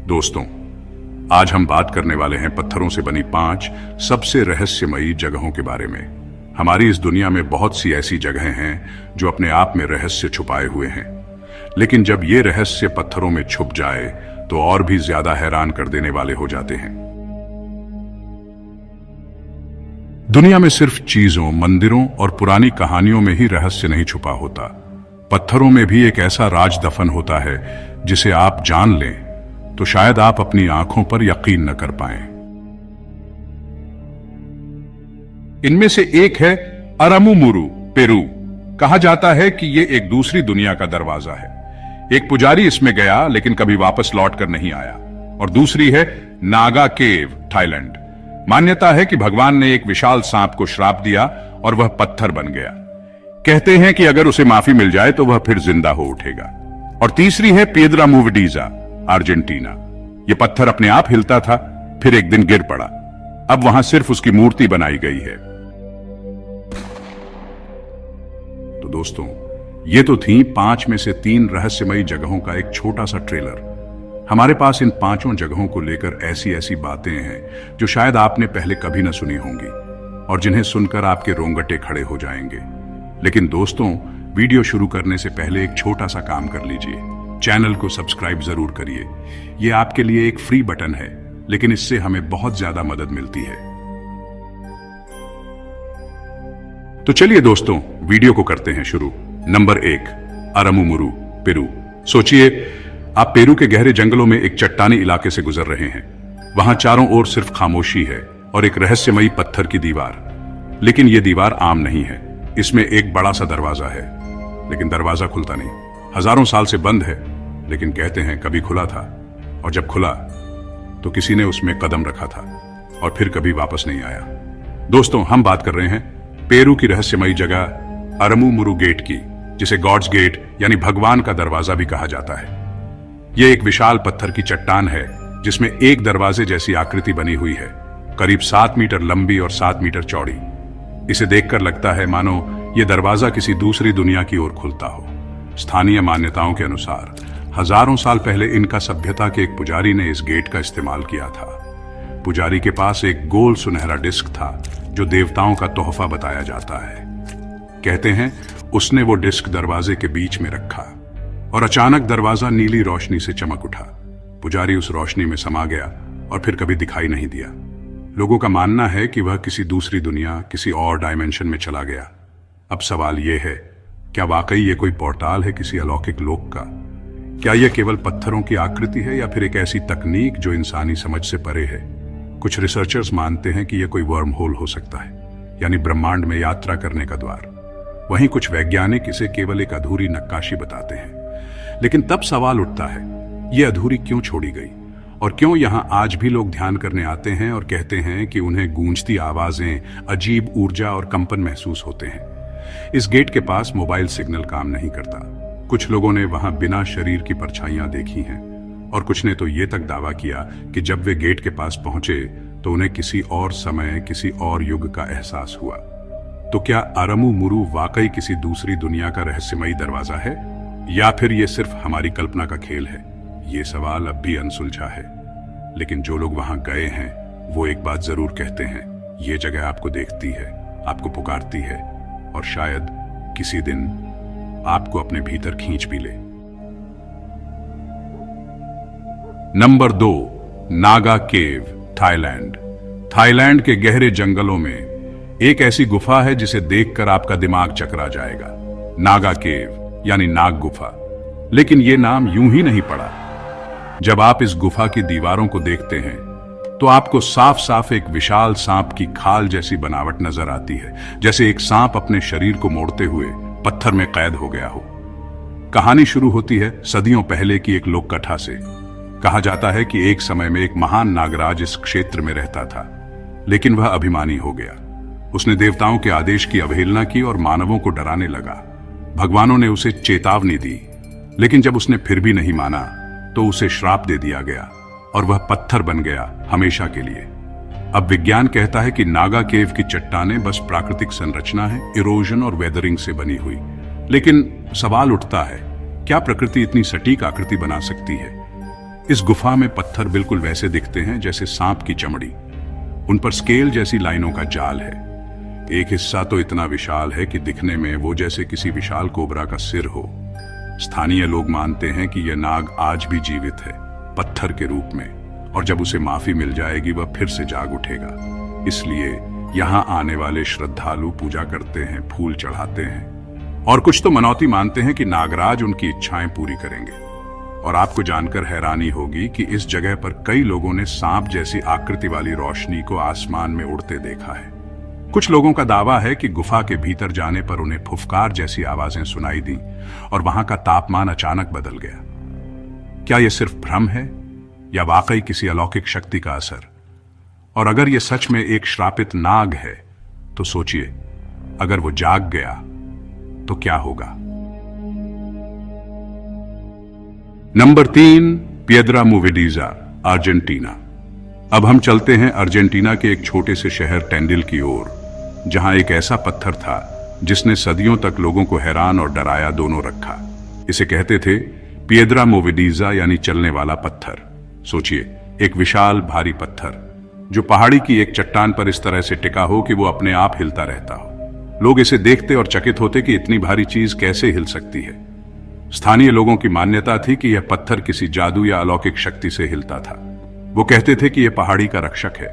दोस्तों, आज हम बात करने वाले हैं पत्थरों से बनी 5 सबसे रहस्यमयी जगहों के बारे में। हमारी इस दुनिया में बहुत सी ऐसी जगहें हैं जो अपने आप में रहस्य छुपाए हुए हैं, लेकिन जब ये रहस्य पत्थरों में छुप जाए तो और भी ज्यादा हैरान कर देने वाले हो जाते हैं। दुनिया में सिर्फ चीजों, मंदिरों और पुरानी कहानियों में ही रहस्य नहीं छुपा होता। पत्थरों में भी एक ऐसा राज दफन होता है जिसे आप जान लें तो शायद आप अपनी आंखों पर यकीन न कर पाएं। इनमें से एक है अरामुमुरु, पेरू। कहा जाता है कि यह एक दूसरी दुनिया का दरवाजा है। एक पुजारी इसमें गया लेकिन कभी वापस लौट कर नहीं आया। और दूसरी है नागा केव, थाईलैंड। मान्यता है कि भगवान ने एक विशाल सांप को श्राप दिया और वह पत्थर बन गया। कहते हैं कि अगर उसे माफी मिल जाए तो वह फिर जिंदा हो उठेगा। और तीसरी है पिएद्रा मूवडीजा, अर्जेंटीना। यह पत्थर अपने आप हिलता था, फिर एक दिन गिर पड़ा। अब वहां सिर्फ उसकी मूर्ति बनाई गई है। तो दोस्तों, ये तो थी 5 में से 3 रहस्यमयी जगहों का एक छोटा सा ट्रेलर। हमारे पास इन 5 जगहों को लेकर ऐसी ऐसी बातें हैं जो शायद आपने पहले कभी न सुनी होंगी और जिन्हें सुनकर आपके रोंगटे खड़े हो जाएंगे। लेकिन दोस्तों, वीडियो शुरू करने से पहले एक छोटा सा काम कर लीजिए। चैनल को सब्सक्राइब जरूर करिए। यह आपके लिए एक फ्री बटन है, लेकिन इससे हमें बहुत ज्यादा मदद मिलती है। तो चलिए दोस्तों, वीडियो को करते हैं शुरू। Number 1, Aramu Muru, Peru. सोचिए, आप पेरू के गहरे जंगलों में एक चट्टानी इलाके से गुजर रहे हैं। वहां चारों ओर सिर्फ खामोशी है और एक रहस्यमयी पत्थर की दीवार। लेकिन यह दीवार आम नहीं है। इसमें एक बड़ा सा दरवाजा है, लेकिन दरवाजा खुलता नहीं। हजारों साल से बंद है, लेकिन कहते हैं कभी खुला था। और जब खुला तो किसी ने उसमें कदम रखा था और फिर कभी वापस नहीं आया। दोस्तों, हम बात कर रहे हैं पेरू की रहस्यमयी जगह अरामुमुरु गेट की, जिसे गॉड्स गेट यानी भगवान का दरवाजा भी कहा जाता है। यह एक विशाल पत्थर की चट्टान है जिसमें एक दरवाजे जैसी आकृति बनी हुई है, करीब 7 मीटर लंबी और 7 मीटर चौड़ी। इसे देखकर लगता है मानो यह दरवाजा किसी दूसरी दुनिया की ओर खुलता हो। स्थानीय मान्यताओं के अनुसार हजारों साल पहले इनका सभ्यता के एक पुजारी ने इस गेट का इस्तेमाल किया था। पुजारी के पास एक गोल सुनहरा डिस्क था जो देवताओं का तोहफा बताया जाता है। कहते हैं उसने वो डिस्क दरवाजे के बीच में रखा और अचानक दरवाजा नीली रोशनी से चमक उठा। पुजारी उस रोशनी में समा गया और फिर कभी दिखाई नहीं दिया। लोगों का मानना है कि वह किसी दूसरी दुनिया, किसी और डायमेंशन में चला गया। अब सवाल यह है, क्या वाकई ये कोई पोर्टाल है किसी अलौकिक लोक का? क्या यह केवल पत्थरों की आकृति है या फिर एक ऐसी तकनीक जो इंसानी समझ से परे है? कुछ रिसर्चर्स मानते हैं कि यह कोई वर्म होल हो सकता है, यानी ब्रह्मांड में यात्रा करने का द्वार। वहीं कुछ वैज्ञानिक इसे केवल एक अधूरी नक्काशी बताते हैं। लेकिन तब सवाल उठता है, यह अधूरी क्यों छोड़ी गई और क्यों यहां आज भी लोग ध्यान करने आते हैं और कहते हैं कि उन्हें गूंजती आवाजें, अजीब ऊर्जा और कंपन महसूस होते हैं। इस गेट के पास मोबाइल सिग्नल काम नहीं करता। कुछ लोगों ने वहां बिना शरीर की परछाइयां देखी हैं और कुछ ने तो ये तक दावा किया कि जब वे गेट के पास पहुंचे तो उन्हें किसी और समय, किसी और युग का एहसास हुआ। तो क्या अरामुमुरु वाकई किसी दूसरी दुनिया का रहस्यमयी दरवाजा है या फिर यह सिर्फ हमारी कल्पना का खेल है? ये सवाल अब भी अनसुलझा है। लेकिन जो लोग वहां गए हैं वो एक बात जरूर कहते हैं, ये जगह आपको देखती है, आपको पुकारती है और शायद किसी दिन आपको अपने भीतर खींच भी ले। नंबर 2, नागा केव, थाईलैंड। थाईलैंड के गहरे जंगलों में एक ऐसी गुफा है जिसे देखकर आपका दिमाग चकरा जाएगा। नागा केव यानी नाग गुफा। लेकिन यह नाम यूं ही नहीं पड़ा। जब आप इस गुफा की दीवारों को देखते हैं तो आपको साफ साफ एक विशाल सांप की खाल जैसी बनावट नजर आती है, जैसे एक सांप अपने शरीर को मोड़ते हुए पत्थर में कैद हो गया हो। कहानी शुरू होती है सदियों पहले की एक लोक कथा से। कहा जाता है कि एक समय में एक महान नागराज इस क्षेत्र में रहता था, लेकिन वह अभिमानी हो गया। उसने देवताओं के आदेश की अवहेलना की और मानवों को डराने लगा। भगवानों ने उसे चेतावनी दी, लेकिन जब उसने फिर भी नहीं माना तो उसे श्राप दे दिया गया और वह पत्थर बन गया हमेशा के लिए। अब विज्ञान कहता है कि नागा केव की चट्टानें बस प्राकृतिक संरचना है, इरोजन और वेदरिंग से बनी हुई। लेकिन सवाल उठता है, क्या प्रकृति इतनी सटीक आकृति बना सकती है? इस गुफा में पत्थर बिल्कुल वैसे दिखते हैं जैसे सांप की चमड़ी। उन पर स्केल जैसी लाइनों का जाल है। एक हिस्सा तो इतना विशाल है कि दिखने में वो जैसे किसी विशाल कोबरा का सिर हो। स्थानीय लोग मानते हैं कि यह नाग आज भी जीवित है, पत्थर के रूप में, और जब उसे माफी मिल जाएगी वह फिर से जाग उठेगा। इसलिए यहाँ आने वाले श्रद्धालु पूजा करते हैं, फूल चढ़ाते हैं और कुछ तो मनौती मानते हैं कि नागराज उनकी इच्छाएं पूरी करेंगे। और आपको जानकर हैरानी होगी कि इस जगह पर कई लोगों ने सांप जैसी आकृति वाली रोशनी को आसमान में उड़ते देखा है। कुछ लोगों का दावा है कि गुफा के भीतर जाने पर उन्हें फुफकार जैसी आवाजें सुनाई दी और वहां का तापमान अचानक बदल गया। क्या यह सिर्फ भ्रम है या वाकई किसी अलौकिक शक्ति का असर? और अगर यह सच में एक श्रापित नाग है तो सोचिए, अगर वो जाग गया तो क्या होगा। Number 3, Piedra Movediza, Argentina. अब हम चलते हैं अर्जेंटीना के एक छोटे से शहर टेंडिल की ओर, जहां एक ऐसा पत्थर था जिसने सदियों तक लोगों को हैरान और डराया दोनों रखा। इसे कहते थे पिएड्रा मूविडीजा, यानी चलने वाला पत्थर। सोचिए, एक विशाल भारी पत्थर जो पहाड़ी की एक चट्टान पर इस तरह से टिका हो कि वो अपने आप हिलता रहता हो। लोग इसे देखते और चकित होते कि इतनी भारी चीज कैसे हिल सकती है। स्थानीय लोगों की मान्यता थी कि यह पत्थर किसी जादू या अलौकिक शक्ति से हिलता था। वो कहते थे कि यह पहाड़ी का रक्षक है,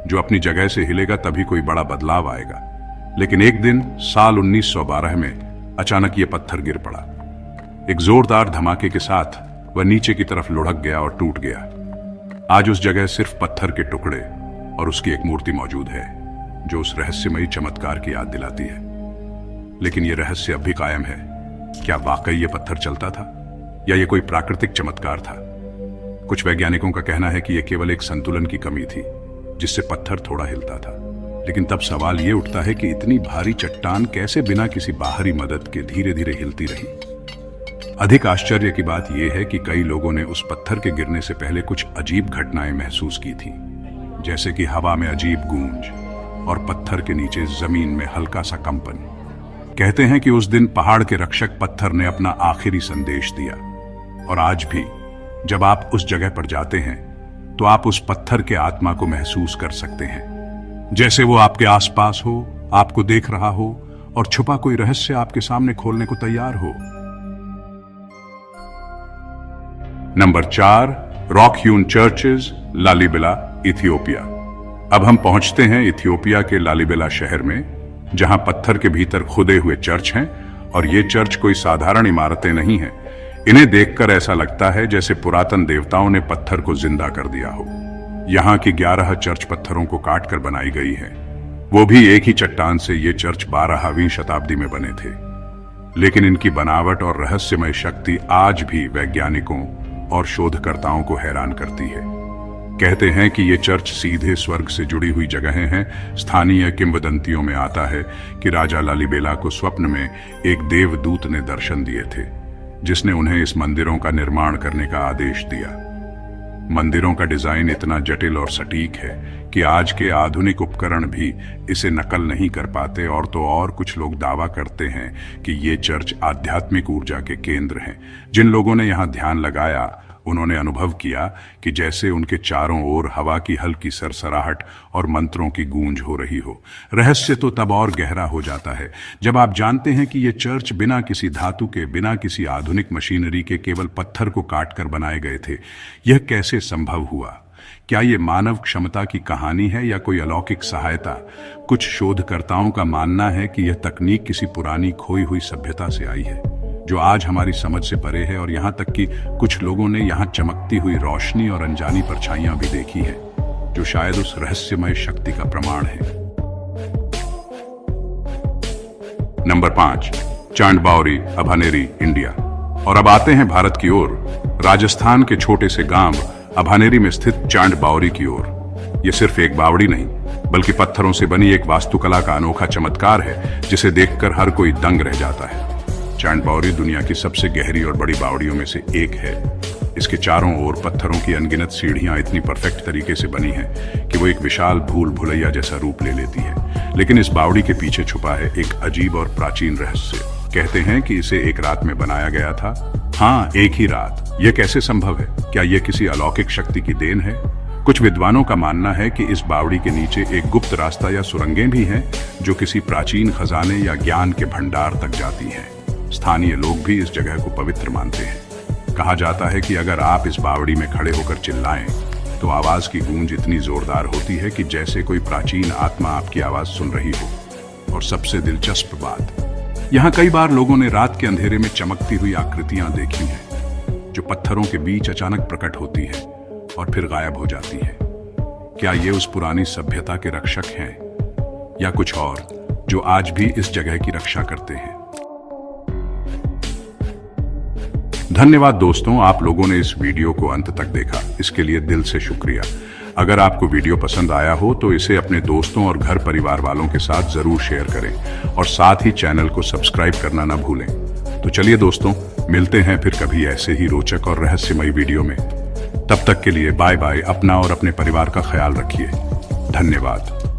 जो अपनी जगह से हिलेगा तभी कोई बड़ा बदलाव आएगा। लेकिन एक दिन साल 1912 में अचानक यह पत्थर गिर पड़ा। एक जोरदार धमाके के साथ वह नीचे की तरफ लुढ़क गया और टूट गया। आज उस जगह सिर्फ पत्थर के टुकड़े और उसकी एक मूर्ति मौजूद है, जो उस रहस्यमयी चमत्कार की याद दिलाती है। लेकिन यह रहस्य अब भी कायम है। क्या वाकई यह पत्थर चलता था या यह कोई प्राकृतिक चमत्कार था? कुछ वैज्ञानिकों का कहना है कि यह केवल एक संतुलन की कमी थी, जिससे पत्थर थोड़ा हिलता था। लेकिन तब सवाल यह उठता है कि इतनी भारी चट्टान कैसे बिना किसी बाहरी मदद के धीरे धीरे हिलती रही। अधिक आश्चर्य की बात यह है कि कई लोगों ने उस पत्थर के गिरने से पहले कुछ अजीब घटनाएं महसूस की थी, जैसे कि हवा में अजीब गूंज और पत्थर के नीचे जमीन में हल्का सा कंपन। कहते हैं कि उस दिन पहाड़ के रक्षक पत्थर ने अपना आखिरी संदेश दिया। और आज भी जब आप उस जगह पर जाते हैं तो आप उस पत्थर के आत्मा को महसूस कर सकते हैं, जैसे वो आपके आसपास हो, आपको देख रहा हो और छुपा कोई रहस्य आपके सामने खोलने को तैयार हो। Number 4, rock hewn churches, Lalibela, Ethiopia. अब हम पहुंचते हैं इथियोपिया के लालीबेला शहर में, जहां पत्थर के भीतर खुदे हुए चर्च हैं। और ये चर्च कोई साधारण इमारतें नहीं हैं। इन्हें देखकर ऐसा लगता है जैसे पुरातन देवताओं ने पत्थर को जिंदा कर दिया हो। यहाँ की 11 चर्च पत्थरों को काटकर बनाई गई है, वो भी एक ही चट्टान से। ये चर्च 12वीं शताब्दी में बने थे, लेकिन इनकी बनावट और रहस्यमय शक्ति आज भी वैज्ञानिकों और शोधकर्ताओं को हैरान करती है। कहते हैं कि ये चर्च सीधे स्वर्ग से जुड़ी हुई जगहें हैं। स्थानीय किंवदंतियों में आता है कि राजा लालीबेला को स्वप्न में एक देवदूत ने दर्शन दिए थे, जिसने उन्हें इस मंदिरों का निर्माण करने का आदेश दिया। मंदिरों का डिजाइन इतना जटिल और सटीक है कि आज के आधुनिक उपकरण भी इसे नकल नहीं कर पाते। और तो और कुछ लोग दावा करते हैं कि ये चर्च आध्यात्मिक ऊर्जा के केंद्र हैं। जिन लोगों ने यहाँ ध्यान लगाया, उन्होंने अनुभव किया कि जैसे उनके चारों ओर हवा की हल्की सरसराहट और मंत्रों की गूंज हो रही हो। रहस्य तो तब और गहरा हो जाता है जब आप जानते हैं कि ये चर्च बिना किसी धातु के, बिना किसी आधुनिक मशीनरी के, केवल पत्थर को काटकर बनाए गए थे। यह कैसे संभव हुआ? क्या ये मानव क्षमता की कहानी है या कोई अलौकिक सहायता? कुछ शोधकर्ताओं का मानना है कि यह तकनीक किसी पुरानी खोई हुई सभ्यता से आई है, जो आज हमारी समझ से परे है। और यहाँ तक कि कुछ लोगों ने यहाँ चमकती हुई रोशनी और अनजानी परछाइयां भी देखी है, जो शायद उस रहस्यमय शक्ति का प्रमाण है। Number 5, चांडबावरी, अभानेरी, India. और अब आते हैं भारत की ओर, राजस्थान के छोटे से गांव अभानेरी में स्थित चांडबावरी की ओर। यह सिर्फ एक बावड़ी नहीं, बल्कि पत्थरों से बनी एक वास्तुकला का अनोखा चमत्कार है, जिसे देखकर हर कोई दंग रह जाता है। चांडबावरी दुनिया की सबसे गहरी और बड़ी बावड़ियों में से एक है। इसके चारों ओर पत्थरों की अनगिनत सीढ़ियां इतनी परफेक्ट तरीके से बनी हैं कि वो एक विशाल भूल भुलैया जैसा रूप ले लेती है। लेकिन इस बावड़ी के पीछे छुपा है एक अजीब और प्राचीन रहस्य। कहते हैं कि इसे एक रात में बनाया गया था। हाँ, एक ही रात। यह कैसे संभव है? क्या यह किसी अलौकिक शक्ति की देन है? कुछ विद्वानों का मानना है कि इस बावड़ी के नीचे एक गुप्त रास्ता या सुरंगें भी हैं जो किसी प्राचीन खजाने या ज्ञान के भंडार तक जाती हैं। स्थानीय लोग भी इस जगह को पवित्र मानते हैं। कहा जाता है कि अगर आप इस बावड़ी में खड़े होकर चिल्लाएं तो आवाज की गूंज इतनी जोरदार होती है कि जैसे कोई प्राचीन आत्मा आपकी आवाज सुन रही हो। और सबसे दिलचस्प बात, यहाँ कई बार लोगों ने रात के अंधेरे में चमकती हुई आकृतियां देखी हैं जो पत्थरों के बीच अचानक प्रकट होती है और फिर गायब हो जाती है। क्या ये उस पुरानी सभ्यता के रक्षक हैं या कुछ और जो आज भी इस जगह की रक्षा करते हैं? धन्यवाद दोस्तों, आप लोगों ने इस वीडियो को अंत तक देखा, इसके लिए दिल से शुक्रिया। अगर आपको वीडियो पसंद आया हो तो इसे अपने दोस्तों और घर परिवार वालों के साथ जरूर शेयर करें और साथ ही चैनल को सब्सक्राइब करना ना भूलें। तो चलिए दोस्तों, मिलते हैं फिर कभी ऐसे ही रोचक और रहस्यमयी वीडियो में। तब तक के लिए बाय बाय। अपना और अपने परिवार का ख्याल रखिए। धन्यवाद।